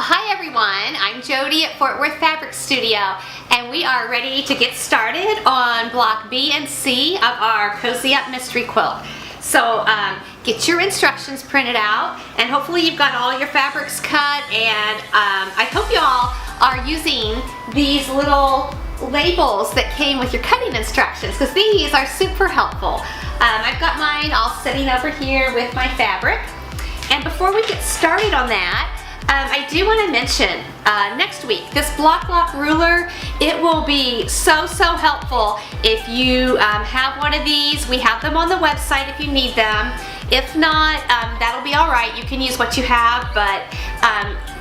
Hi everyone, I'm Jody at Fort Worth Fabric Studio, and we are ready to get started on block B and C of our Cozy Up Mystery Quilt. So get your instructions printed out, and hopefully you've got all your fabrics cut, and I hope you all are using these little labels that came with your cutting instructions, because these are super helpful. I've got mine all sitting over here with my fabric, and before we get started on that, I do want to mention next week, this block lock ruler, it will be so helpful if you have one of these. We have them on the website if you need them. If not, that'll be alright. You can use what you have, but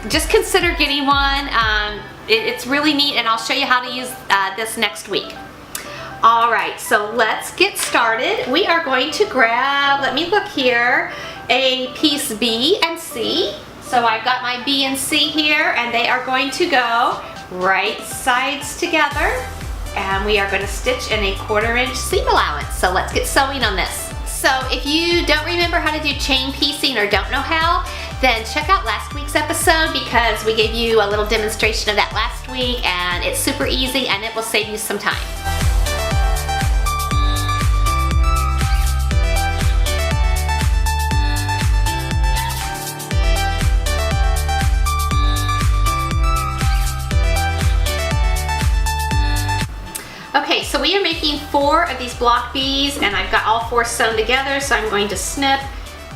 just consider getting one. It's really neat, and I'll show you how to use this next week. Alright, so let's get started. We are going to grab, let me look here, a piece B and C. So I've got my B and C here, and they are going to go right sides together, and we are going to stitch in a 1/4 inch seam allowance. So let's get sewing on this. So if you don't remember how to do chain piecing or don't know how, then check out last week's episode, because we gave you a little demonstration of that last week, and it's super easy and it will save you some time. Okay, so we are making 4 of these block Bs, and I've got all 4 sewn together, so I'm going to snip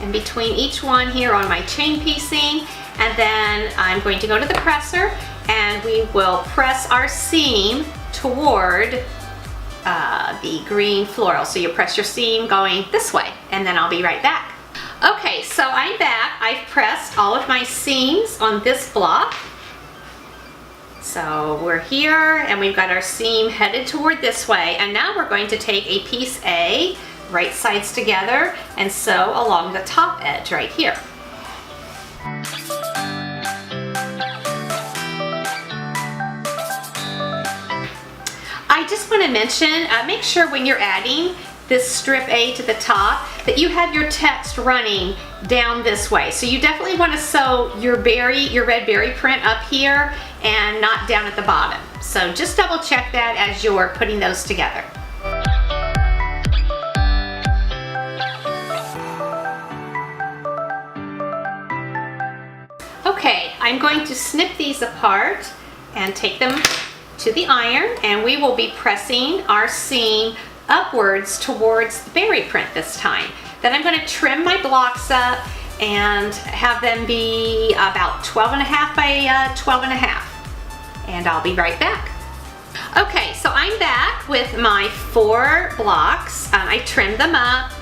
in between each one here on my chain piecing, and then I'm going to go to the presser, and we will press our seam toward the green floral. So you press your seam going this way, and then I'll be right back. Okay, so I'm back. I've pressed all of my seams on this block. So we're here, and we've got our seam headed toward this way, and now we're going to take a piece A, right sides together, and sew along the top edge right here. I just want to mention, make sure when you're adding this strip A to the top that you have your text running down this way. So you definitely want to sew your red berry print up here and not down at the bottom. So just double check that as you're putting those together. Okay, I'm going to snip these apart and take them to the iron, and we will be pressing our seam upwards towards the berry print this time. Then I'm going to trim my blocks up and have them be about 12.5 by 12.5. And I'll be right back. Okay, so I'm back with my 4 blocks. I trimmed them up,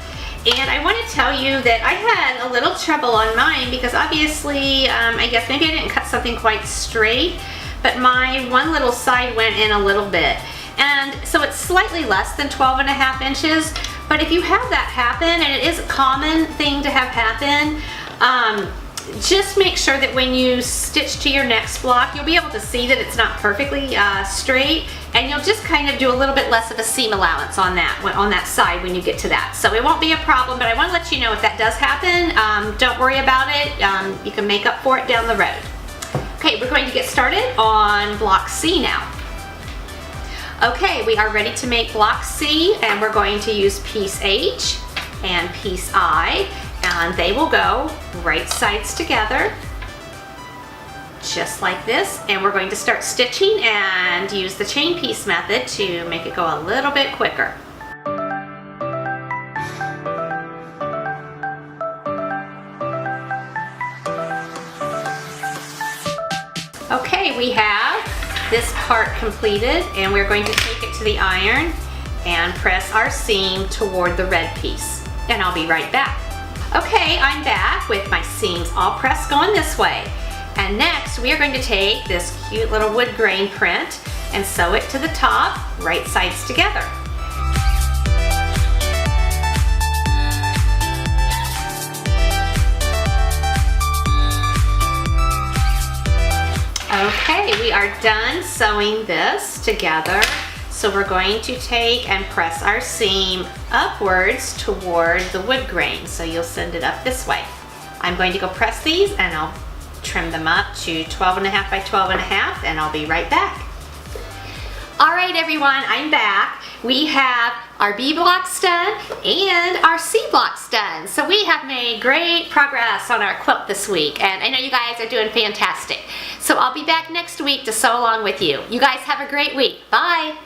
and I want to tell you that I had a little trouble on mine, because obviously, I guess maybe I didn't cut something quite straight, but my one little side went in a little bit. And so it's slightly less than 12.5 inches, but if you have that happen, and it is a common thing to have happen, just make sure that when you stitch to your next block, you'll be able to see that it's not perfectly straight, and you'll just kind of do a little bit less of a seam allowance on that side when you get to that. So it won't be a problem, but I want to let you know if that does happen, don't worry about it. You can make up for it down the road. Okay, we're going to get started on block C now. Okay, we are ready to make block C, and we're going to use piece H and piece I, and they will go right sides together, just like this, and we're going to start stitching and use the chain piece method to make it go a little bit quicker. Okay, we have this part completed, and we're going to take it to the iron and press our seam toward the red piece, and I'll be right back. Okay, I'm back with my seams all pressed going this way, and next we are going to take this cute little wood grain print and sew it to the top, right sides together. Okay, we are done sewing this together. So we're going to take and press our seam upwards toward the wood grain. So you'll send it up this way. I'm going to go press these, and I'll trim them up to 12.5 by 12.5, and I'll be right back. All right, everyone, I'm back. We have our B blocks done and our C blocks done. So we have made great progress on our quilt this week, and I know you guys are doing fantastic. So I'll be back next week to sew along with you. You guys have a great week. Bye.